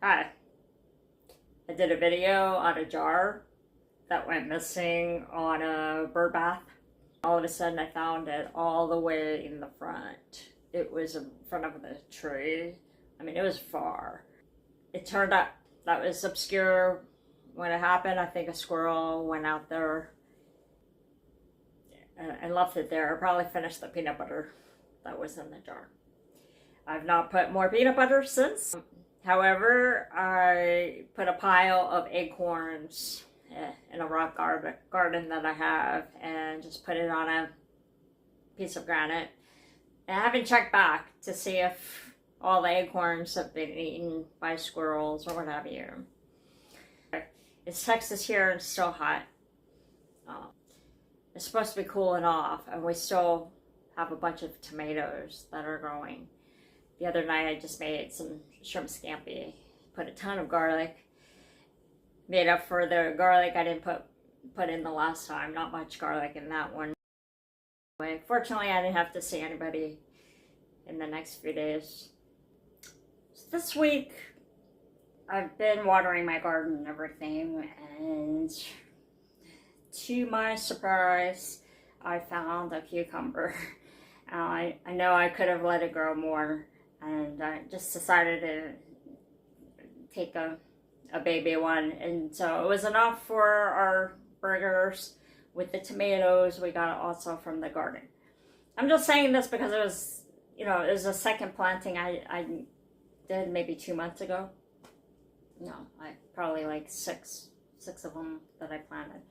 Hi, I did a video on a jar that went missing on a bird bath. All of a sudden I found it all the way in the front. It was in front of the tree. I mean, it was far. It turned out that was obscure when it happened. I think a squirrel went out there and left it there. I probably finished the peanut butter that was in the jar. I've not put more peanut butter since. However, I put a pile of acorns in a rock garden that I have and just put it on a piece of granite. And I haven't checked back to see if all the acorns have been eaten by squirrels or what have you. It's Texas here and still hot. It's supposed to be cooling off, and we still have a bunch of tomatoes that are growing. The other night I just made some shrimp scampi, put a ton of garlic, made up for the garlic I didn't put in the last time. Not much garlic in that one. Fortunately, I didn't have to see anybody in the next few days. So this week I've been watering my garden and everything, and to my surprise I found a cucumber. I know I could have let it grow more, and I just decided to take a baby one, and so it was enough for our burgers with the tomatoes we got also from the garden. I'm just saying this because it was, it was a second planting I did maybe 2 months ago. No, I probably like six of them that I planted.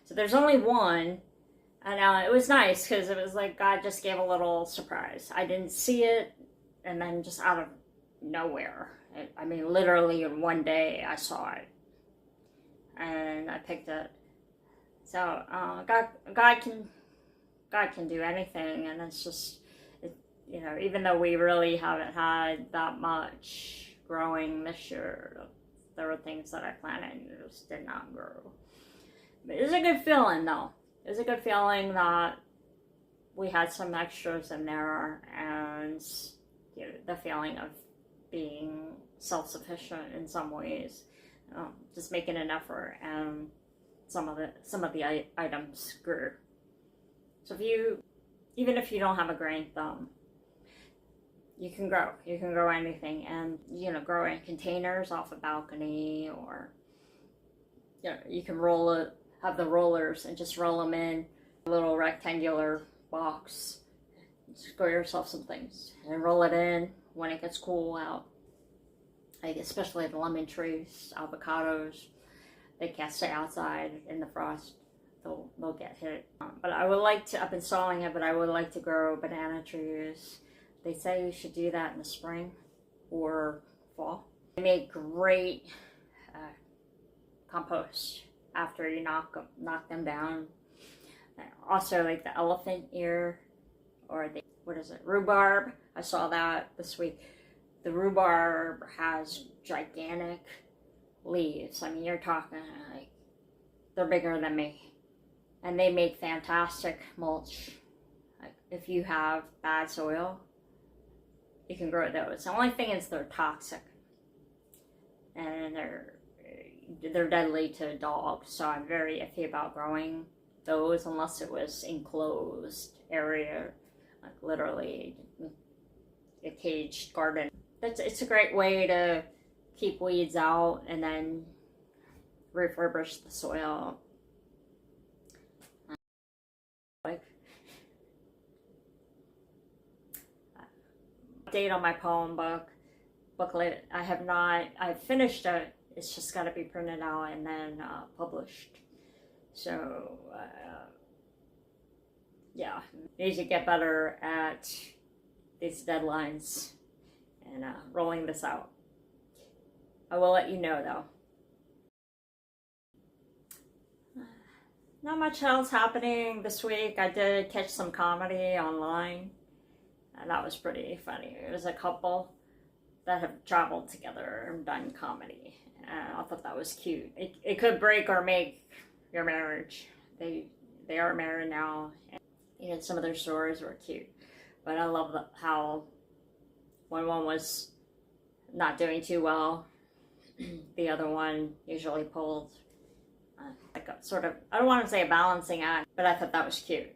So there's only one. And it was nice because it was like God just gave a little surprise. I didn't see it, and then just out of nowhere. I mean, literally in one day I saw it. And I picked it. So God can do anything, and it's just, even though we really haven't had that much growing this year, there were things that I planted and it just did not grow. But it was a good feeling though. It was a good feeling that we had some extras in there, and the feeling of being self-sufficient in some ways, just making an effort, and some of the items grew. So even if you don't have a green thumb, you can grow anything, and grow in containers off a balcony, or you can roll it. Have the rollers and just roll them in a little rectangular box. Just grow yourself some things and roll it in when it gets cool out. Like especially the lemon trees, avocados, they can't stay outside in the frost. They'll get hit. But I've been stalling it, but I would like to grow banana trees. They say you should do that in the spring or fall. They make great compost after you knock them down. Also, like the elephant ear, or rhubarb. I saw that this week. The rhubarb has gigantic leaves. I mean, you're talking like they're bigger than me, and they make fantastic mulch. Like if you have bad soil, you can grow those. The only thing is they're toxic, and they're deadly to dogs, so I'm very iffy about growing those unless it was enclosed area, like literally a caged garden. It's a great way to keep weeds out and then refurbish the soil. Update on my poem booklet. I've finished it. It's just got to be printed out and then published. So, yeah, need to get better at these deadlines and rolling this out. I will let you know though. Not much else happening this week. I did catch some comedy online, and that was pretty funny. It was a couple that have traveled together and done comedy. I thought that was cute. It could break or make your marriage. They are married now, and some of their stories were cute. But I love how when one was not doing too well, The other one usually pulled like a sort of, I don't want to say a balancing act, but I thought that was cute.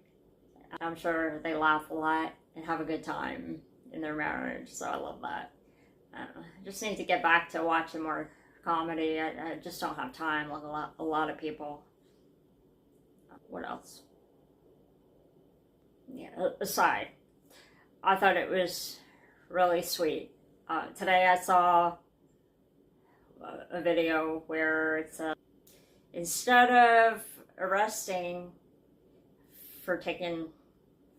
I'm sure they laugh a lot and have a good time in their marriage, so I love that. I just need to get back to watching more comedy. I just don't have time like a lot of people. What else? Yeah, aside, I thought it was really sweet. Today I saw a video where it's instead of arresting for taking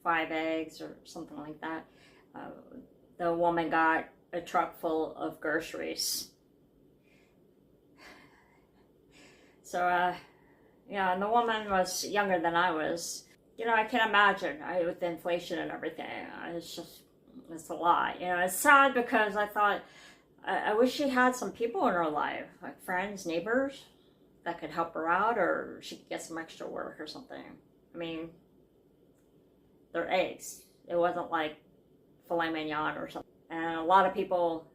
5 eggs or something like that, the woman got a truck full of groceries. So, yeah, and the woman was younger than I was. You know, I can imagine, with the inflation and everything, it's a lot. You know, it's sad because I thought, I wish she had some people in her life, like friends, neighbors, that could help her out, or she could get some extra work or something. I mean, they're eggs. It wasn't like filet mignon or something. And a lot of people,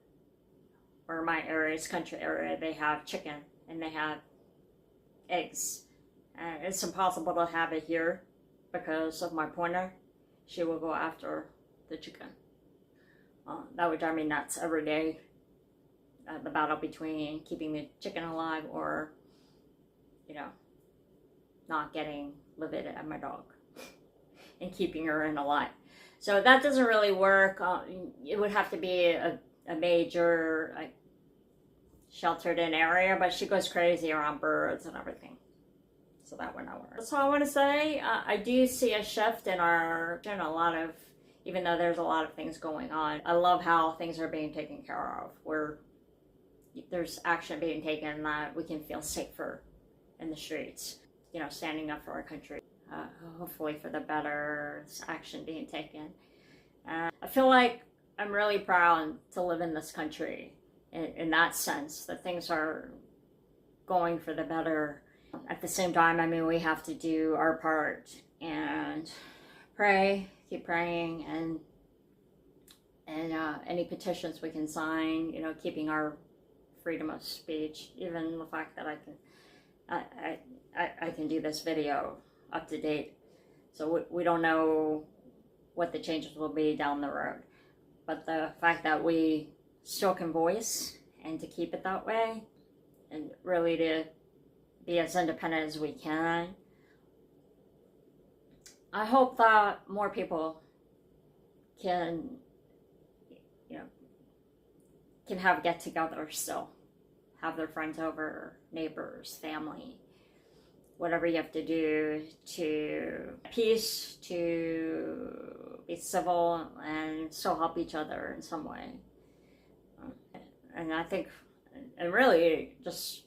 or my area, it's country area, they have chicken and they have eggs. And it's impossible to have it here because of my pointer. She will go after the chicken. That would drive me nuts every day. The battle between keeping the chicken alive or, you know, not getting livid at my dog and keeping her in alive. So that doesn't really work. It would have to be a major, like, sheltered in area, but she goes crazy around birds and everything. So that would not work. That's all I want to say. I do see a shift in even though there's a lot of things going on, I love how things are being taken care of, where there's action being taken that we can feel safer in the streets, you know, standing up for our country. Hopefully for the better, action being taken. I feel like I'm really proud to live in this country in that sense, that things are going for the better. At the same time, I mean, we have to do our part and pray, keep praying, and any petitions we can sign, you know, keeping our freedom of speech, even the fact that I can do this video up to date. So we don't know what the changes will be down the road, but the fact that we still can voice and to keep it that way, and really to be as independent as we can. I hope that more people can, you know, can have get-togethers still, have their friends over, neighbors, family, whatever you have to do to peace, to be civil, and still help each other in some way. And I think, and really just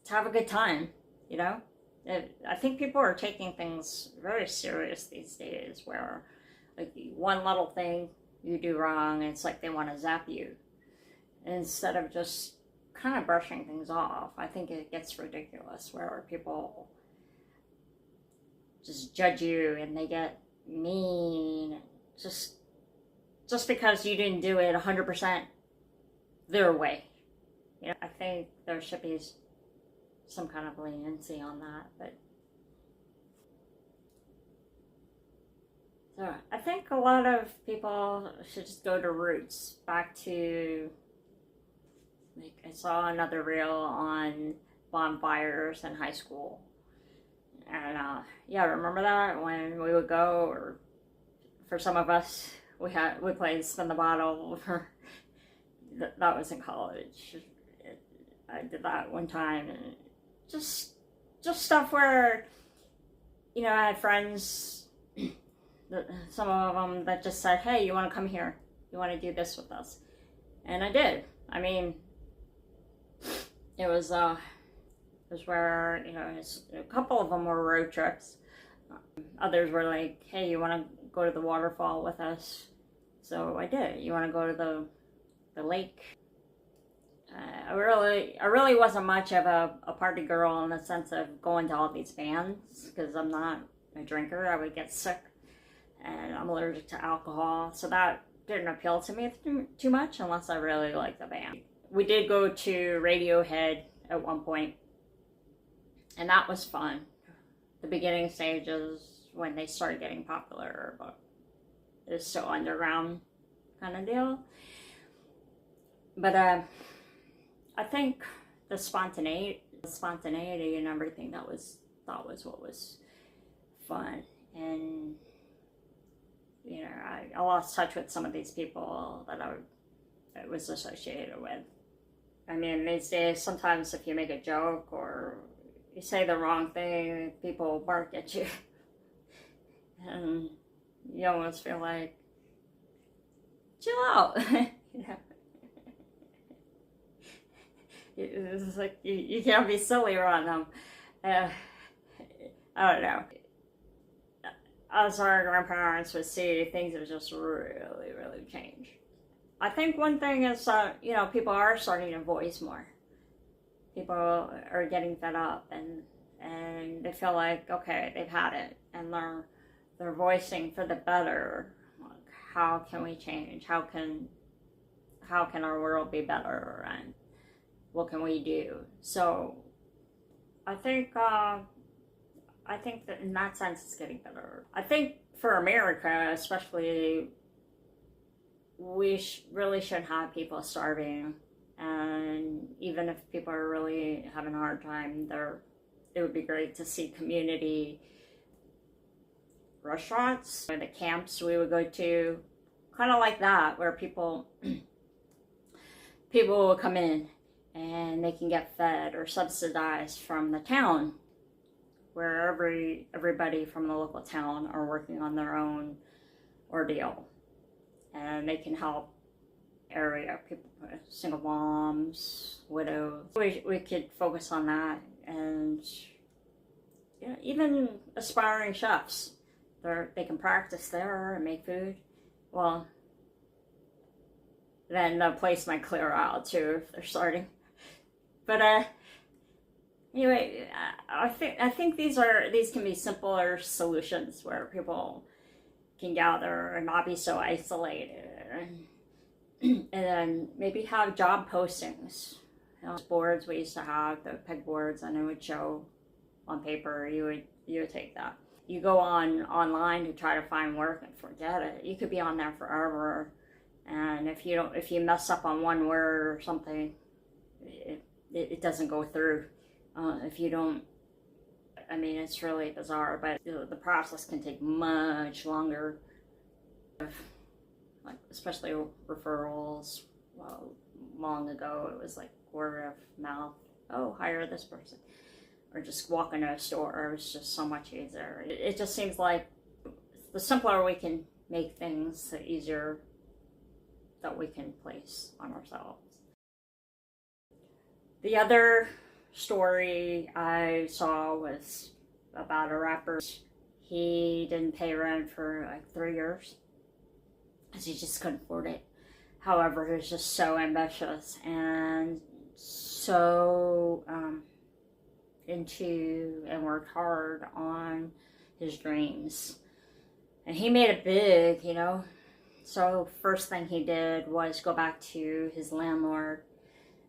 to have a good time, you know? I think people are taking things very serious these days, where like one little thing you do wrong, it's like they want to zap you instead of just kind of brushing things off. I think it gets ridiculous where people just judge you and they get mean just because you didn't do it 100% their way. You know, I think there should be some kind of leniency on that, but so I think a lot of people should just go to roots, back to, like, I saw another reel on bonfires in high school, and yeah, remember that when we would go, or for some of us, we played spin the bottle. That was in college. I did that one time, and just stuff where, you know, I had friends, some of them that just said, hey, you want to come here? You want to do this with us? And I did. I mean, it was where, you know, a couple of them were road trips. Others were like, hey, you want to go to the waterfall with us? So I did. You want to go to the lake? I really wasn't much of a party girl in the sense of going to all these bands, because I'm not a drinker. I would get sick, and I'm allergic to alcohol, so that didn't appeal to me too much unless I really liked the band. we did go to Radiohead at one point, and that was fun. The beginning stages when they started getting popular, but it was still underground kind of deal. But I think the spontaneity and everything that was what was fun. And you know, I lost touch with some of these people that I was associated with. I mean, these days, sometimes if you make a joke or you say the wrong thing, people bark at you. And you almost feel like, chill out. You know? It's like, you can't be silly around them. I don't know. As our grandparents would see, things have just really, really changed. I think one thing is, you know, people are starting to voice more. People are getting fed up, and they feel like, okay, they've had it, and they're voicing for the better. Like, how can we change? How can our world be better? And what can we do? So, I think that in that sense, it's getting better. I think for America, especially, we really shouldn't have people starving. And even if people are really having a hard time, it would be great to see community restaurants or the camps we would go to, kind of like that, where people will come in and they can get fed or subsidized from the town, where everybody from the local town are working on their own ordeal, and they can help area people, single moms, widows. We could focus on that, and you know, even aspiring chefs, they can practice there and make food. Well, then the place might clear out too if they're starting. But anyway, I think these can be simpler solutions where people can gather and not be so isolated, and then maybe have job postings. You know, boards we used to have, the peg boards, and it would show on paper. You would take that. You go online to try to find work and forget it. You could be on there forever, and if you mess up on one word or something, it doesn't go through. If you don't, I mean, it's really bizarre, but the process can take much longer. Like, especially referrals. Well, long ago, it was like word of mouth. Oh, hire this person. Or just walk into a store. It was just so much easier. It just seems like the simpler we can make things, the easier that we can place on ourselves. The other story I saw was about a rapper. He didn't pay rent for like 3 years because he just couldn't afford it. However, he was just so ambitious and so into and worked hard on his dreams. And he made it big, you know. So first thing he did was go back to his landlord.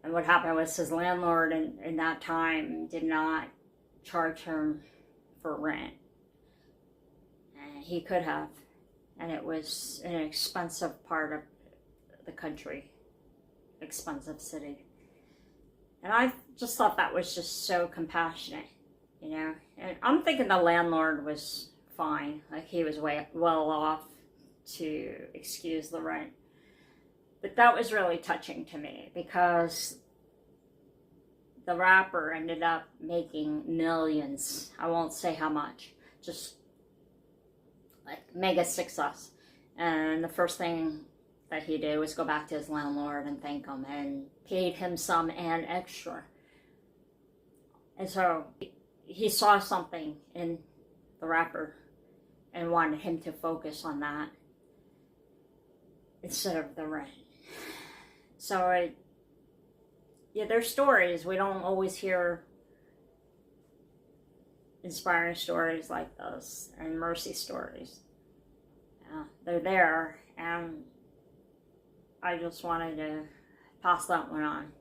And what happened was his landlord in that time did not charge him for rent. And he could have. And it was an expensive part of the country. Expensive city. And I just thought that was just so compassionate, you know. And I'm thinking the landlord was fine. Like, he was well off to excuse the rent. But that was really touching to me because the rapper ended up making millions. I won't say how much. Just like mega success. And the first thing that he did was go back to his landlord and thank him and paid him some and extra. And so he saw something in the rapper and wanted him to focus on that instead of the rent. So yeah, there's stories. We don't always hear inspiring stories like this and mercy stories. They're there, and I just wanted to pass that one on.